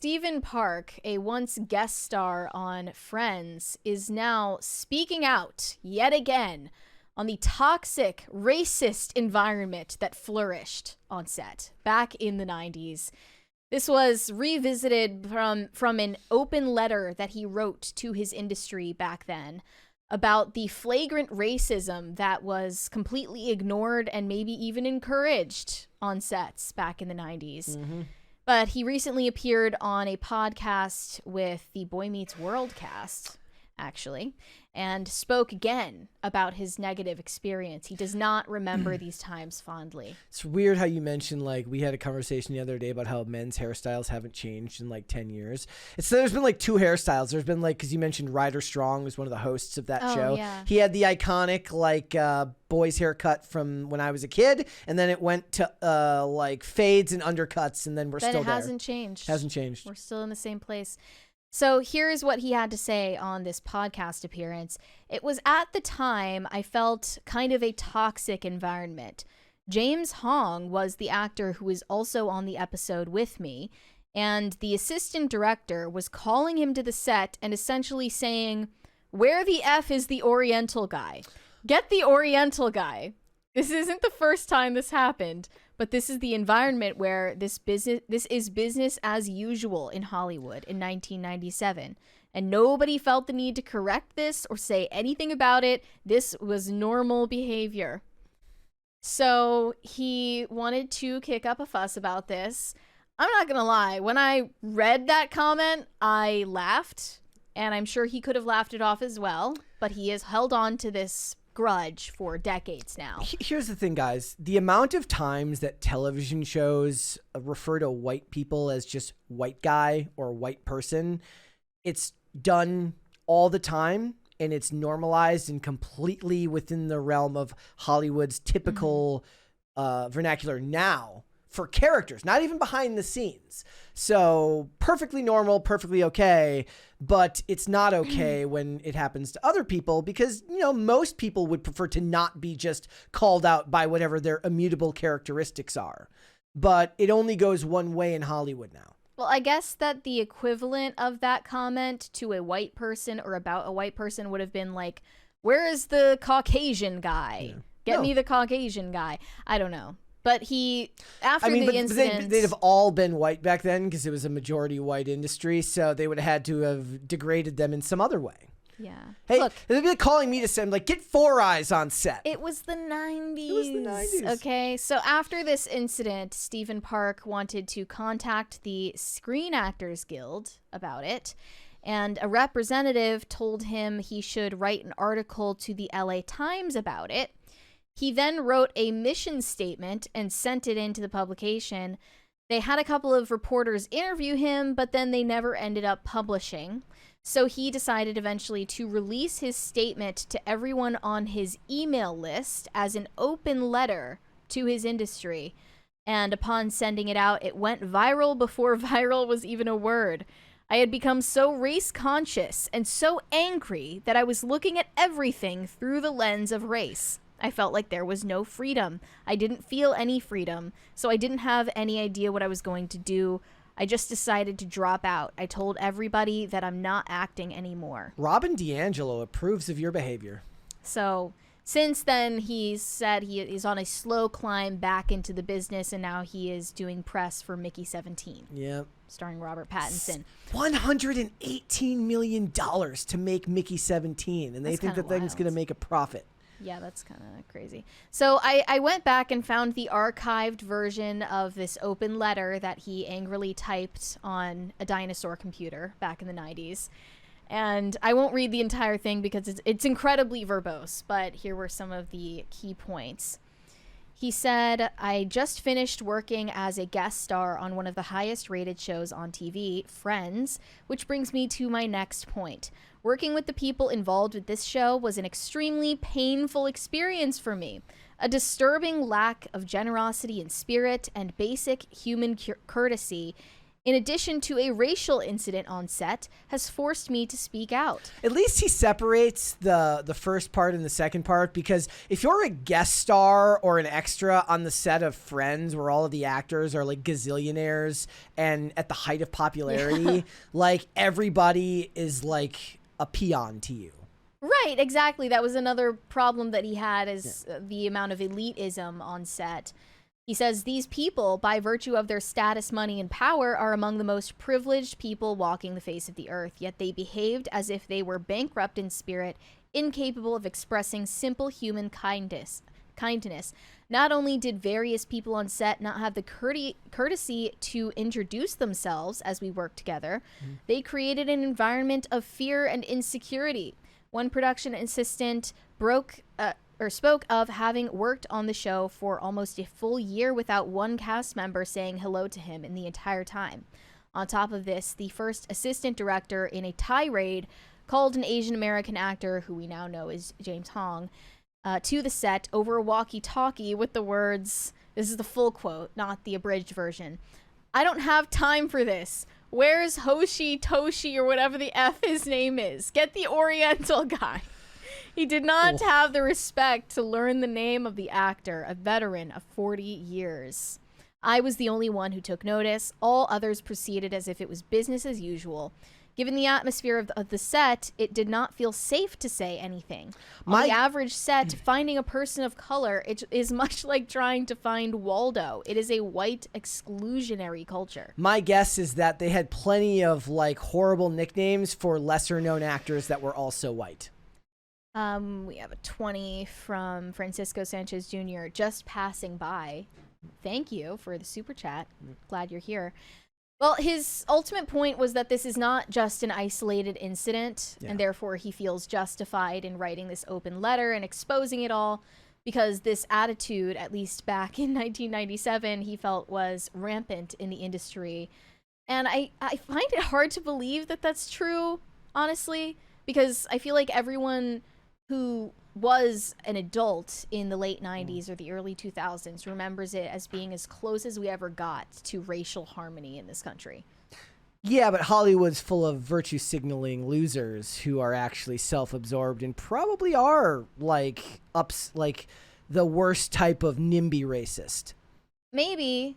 Stephen Park, a once guest star on Friends, is now speaking out yet again on the toxic, racist environment that flourished on set back in the 90s. This was revisited from an open letter that he wrote to his industry back then about the flagrant racism that was completely ignored and maybe even encouraged on sets back in the 90s. Mm-hmm. But he recently appeared on a podcast with the Boy Meets World cast, actually, and spoke again about his negative experience. He does not remember these times fondly. It's weird how you mentioned, like, we had a conversation the other day about how men's hairstyles haven't changed in like 10 years. There's been like two hairstyles. There's been like, because you mentioned Ryder Strong was one of the hosts of that show. Yeah. He had the iconic like boys haircut from when I was a kid, and then it went to like fades and undercuts, and then we're still there. But it hasn't changed. Hasn't changed. We're still in the same place. So here's what he had to say on this podcast appearance. It was at the time I felt kind of a toxic environment. James Hong was the actor who was also on the episode with me, and the assistant director was calling him to the set and essentially saying, "Where the F is the Oriental guy? Get the Oriental guy." This isn't the first time this happened, but this is the environment where this is business as usual in Hollywood in 1997. And nobody felt the need to correct this or say anything about it. This was normal behavior. So he wanted to kick up a fuss about this. I'm not gonna lie, when I read that comment, I laughed, and I'm sure he could have laughed it off as well, but he has held on to this grudge for decades now. Here's the thing, guys. The amount of times that television shows refer to white people as just white guy or white person, it's done all the time, and it's normalized and completely within the realm of Hollywood's typical vernacular now for characters, not even behind the scenes. So perfectly normal, perfectly okay, but it's not okay when it happens to other people because, you know, most people would prefer to not be just called out by whatever their immutable characteristics are. But it only goes one way in Hollywood now. Well, I guess that the equivalent of that comment to a white person or about a white person would have been like, "Where is the Caucasian guy? Get me the Caucasian guy." I don't know. But the incident... They'd have all been white back then because it was a majority white industry, so they would have had to have degraded them in some other way. Yeah. Hey, look, they'd be calling me to send, like, get Four Eyes on set. It was the 90s. It was the 90s. Okay, so after this incident, Stephen Park wanted to contact the Screen Actors Guild about it, and a representative told him he should write an article to the LA Times about it. He then wrote a mission statement and sent it into the publication. They had a couple of reporters interview him, but then they never ended up publishing. So he decided eventually to release his statement to everyone on his email list as an open letter to his industry. And upon sending it out, it went viral before viral was even a word. I had become so race conscious and so angry that I was looking at everything through the lens of race. I felt like there was no freedom. I didn't feel any freedom, so I didn't have any idea what I was going to do. I just decided to drop out. I told everybody that I'm not acting anymore. Robin DiAngelo approves of your behavior. So since then, he's said he is on a slow climb back into the business, and now he is doing press for Mickey 17. Yep. Starring Robert Pattinson. $118 million to make Mickey 17, and they think the thing's going to make a profit. Yeah, that's kind of crazy. So I went back and found the archived version of this open letter that he angrily typed on a dinosaur computer back in the 90s. And I won't read the entire thing because it's incredibly verbose, but here were some of the key points. He said, "I just finished working as a guest star on one of the highest rated shows on TV, Friends, which brings me to my next point. Working with the people involved with this show was an extremely painful experience for me. A disturbing lack of generosity in spirit and basic human courtesy in addition to a racial incident on set, has forced me to speak out. At least he separates the first part and the second part, because if you're a guest star or an extra on the set of Friends, where all of the actors are like gazillionaires and at the height of popularity, like everybody is like a peon to you. Right, exactly. That was another problem that he had, is the amount of elitism on set. He says these people, by virtue of their status, money, and power, are among the most privileged people walking the face of the earth, yet they behaved as if they were bankrupt in spirit, incapable of expressing simple human kindness. Not only did various people on set not have the courtesy to introduce themselves as we worked together, they created an environment of fear and insecurity. One production assistant spoke of having worked on the show for almost a full year without one cast member saying hello to him in the entire time. On top of this, the first assistant director, in a tirade, called an Asian American actor, who we now know is James Hong, to the set over a walkie-talkie with the words, this is the full quote, not the abridged version, "I don't have time for this. Where's Hoshi, Toshi, or whatever the F his name is? Get the Oriental guy." He did not have the respect to learn the name of the actor, a veteran of 40 years. I was the only one who took notice. All others proceeded as if it was business as usual. Given the atmosphere of the set, it did not feel safe to say anything. On the average set, finding a person of color is much like trying to find Waldo. It is a white exclusionary culture. My guess is that they had plenty of like horrible nicknames for lesser known actors that were also white. We have a 20 from Francisco Sanchez Jr. just passing by. Thank you for the super chat. Glad you're here. Well, his ultimate point was that this is not just an isolated incident, and therefore he feels justified in writing this open letter and exposing it all, because this attitude, at least back in 1997, he felt was rampant in the industry. And I find it hard to believe that that's true, honestly, because I feel like everyone who was an adult in the late 90s or the early 2000s remembers it as being as close as we ever got to racial harmony in this country. Yeah, but Hollywood's full of virtue signaling losers who are actually self-absorbed and probably are like the worst type of NIMBY racist. Maybe.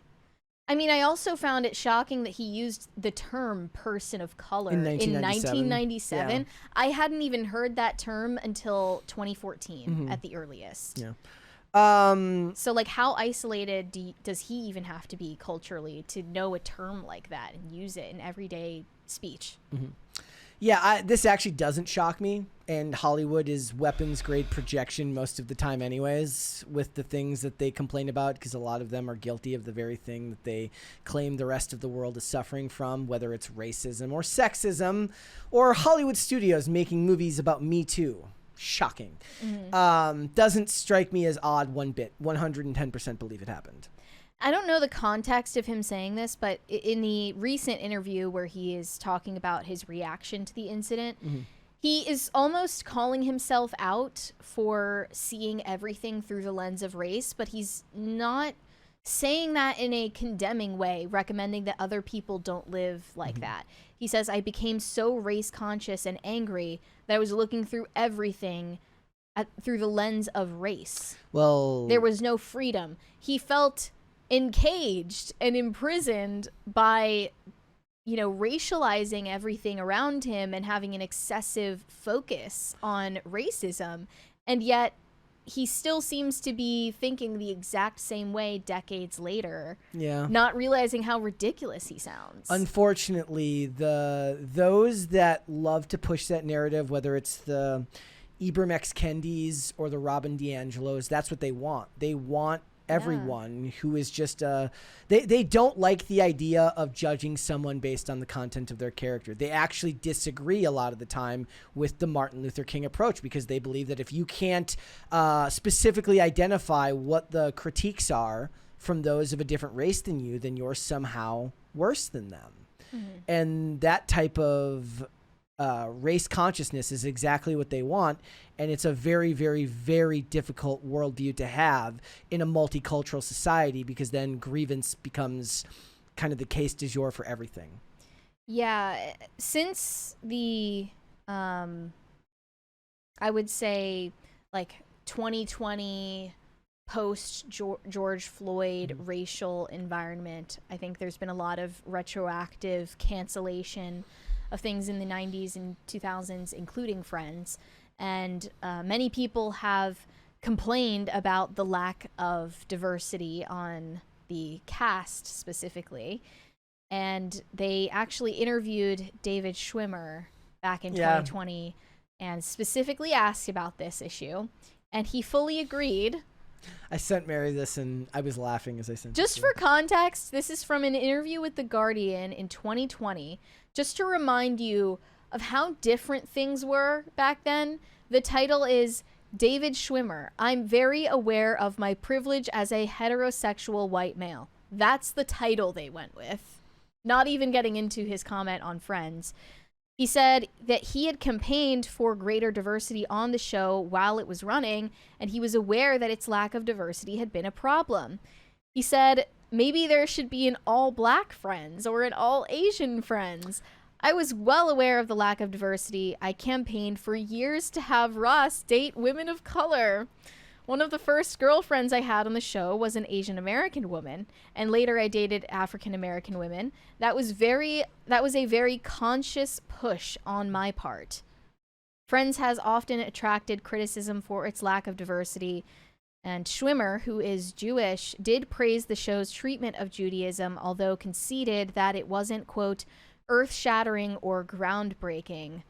I mean, I also found it shocking that he used the term person of color in 1997. Yeah. I hadn't even heard that term until 2014 at the earliest. Yeah. So, like, how isolated does he even have to be culturally to know a term like that and use it in everyday speech? Yeah, this actually doesn't shock me, and Hollywood is weapons-grade projection most of the time anyways, with the things that they complain about, because a lot of them are guilty of the very thing that they claim the rest of the world is suffering from, whether it's racism or sexism, or Hollywood studios making movies about Me Too. Shocking. Doesn't strike me as odd one bit. 110% believe it happened. I don't know the context of him saying this, but in the recent interview where he is talking about his reaction to the incident, he is almost calling himself out for seeing everything through the lens of race, but he's not saying that in a condemning way, recommending that other people don't live like that. He says, I became so race conscious and angry that I was looking through everything through the lens of race. Well, there was no freedom. He felt encaged and imprisoned by, racializing everything around him and having an excessive focus on racism. And yet he still seems to be thinking the exact same way decades later. Yeah. Not realizing how ridiculous he sounds. Unfortunately, those that love to push that narrative, whether it's the Ibram X. Kendis or the Robin DiAngelos, that's what they want. They want everyone who is just they don't like the idea of judging someone based on the content of their character. They actually disagree a lot of the time with the Martin Luther King approach, because they believe that if you can't specifically identify what the critiques are from those of a different race than you, then you're somehow worse than them. And that type of race consciousness is exactly what they want, and it's a very, very, very difficult worldview to have in a multicultural society, because then grievance becomes kind of the case du jour for everything. Yeah, since the, I would say, like 2020 post George Floyd racial environment, I think there's been a lot of retroactive cancellation of things in the 90s and 2000s, including Friends. And many people have complained about the lack of diversity on the cast specifically. And they actually interviewed David Schwimmer back in 2020 and specifically asked about this issue. And he fully agreed. I sent Mary this and I was laughing as I sent it. Just for context, this is from an interview with The Guardian in 2020. Just to remind you of how different things were back then, the title is David Schwimmer. I'm very aware of my privilege as a heterosexual white male. That's the title they went with. Not even getting into his comment on Friends. He said that he had campaigned for greater diversity on the show while it was running, and he was aware that its lack of diversity had been a problem. He said, maybe there should be an all-black Friends or an all-Asian Friends. I was well aware of the lack of diversity. I campaigned for years to have Ross date women of color. One of the first girlfriends I had on the show was an Asian American woman, and later I dated African American women. That was a very conscious push on my part. Friends has often attracted criticism for its lack of diversity, and Schwimmer, who is Jewish, did praise the show's treatment of Judaism, although conceded that it wasn't, quote, earth-shattering or groundbreaking.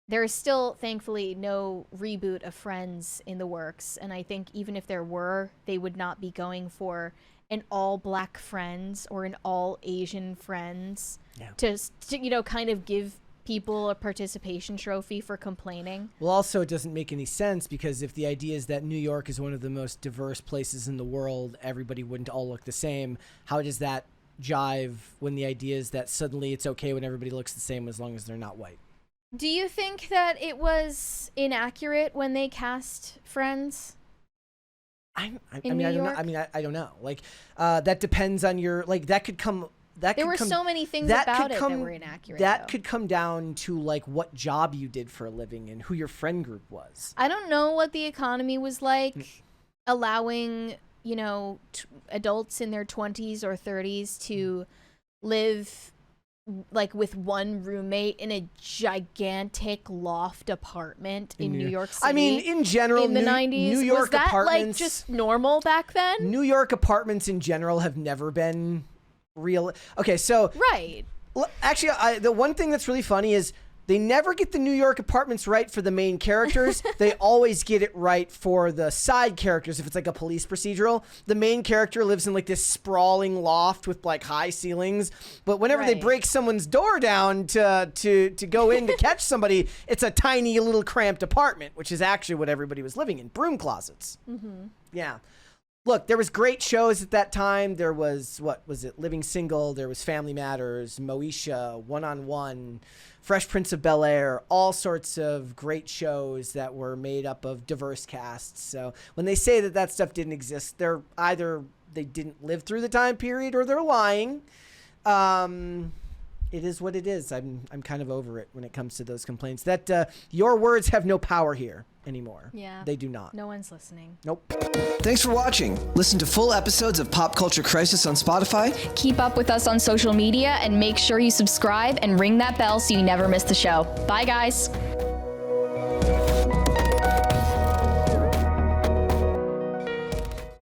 There is still, thankfully, no reboot of Friends in the works, and I think even if there were, they would not be going for an all-black Friends or an all-Asian Friends to kind of give people a participation trophy for complaining. Well, also, it doesn't make any sense because if the idea is that New York is one of the most diverse places in the world, everybody wouldn't all look the same. How does that jive when the idea is that suddenly it's okay when everybody looks the same as long as they're not white? Do you think that it was inaccurate when they cast Friends? I don't know. Like, that depends on your, like, that could come. There were so many things about it that were inaccurate. That could come down to like what job you did for a living and who your friend group was. I don't know what the economy was like, allowing adults in their 20s or 30s to live like with one roommate in a gigantic loft apartment in New York City. I mean, in general, in the 90s, New York was that apartments, like just normal back then? New York apartments in general have never been real. Okay, so right. Actually, the one thing that's really funny is they never get the New York apartments right for the main characters. They always get it right for the side characters. If it's like a police procedural, the main character lives in like this sprawling loft with like high ceilings. But whenever they break someone's door down to go in to catch somebody, it's a tiny little cramped apartment, which is actually what everybody was living in. Broom closets. Mm-hmm. Yeah. Look, there was great shows at that time. There was, Living Single. There was Family Matters, Moesha, One-on-One, Fresh Prince of Bel-Air, all sorts of great shows that were made up of diverse casts. So when they say that stuff didn't exist, they're either they didn't live through the time period or they're lying. It is what it is. I'm kind of over it when it comes to those complaints. That your words have no power here anymore. Yeah. They do not. No one's listening. Nope. Thanks for watching. Listen to full episodes of Pop Culture Crisis on Spotify. Keep up with us on social media and make sure you subscribe and ring that bell so you never miss the show. Bye, guys.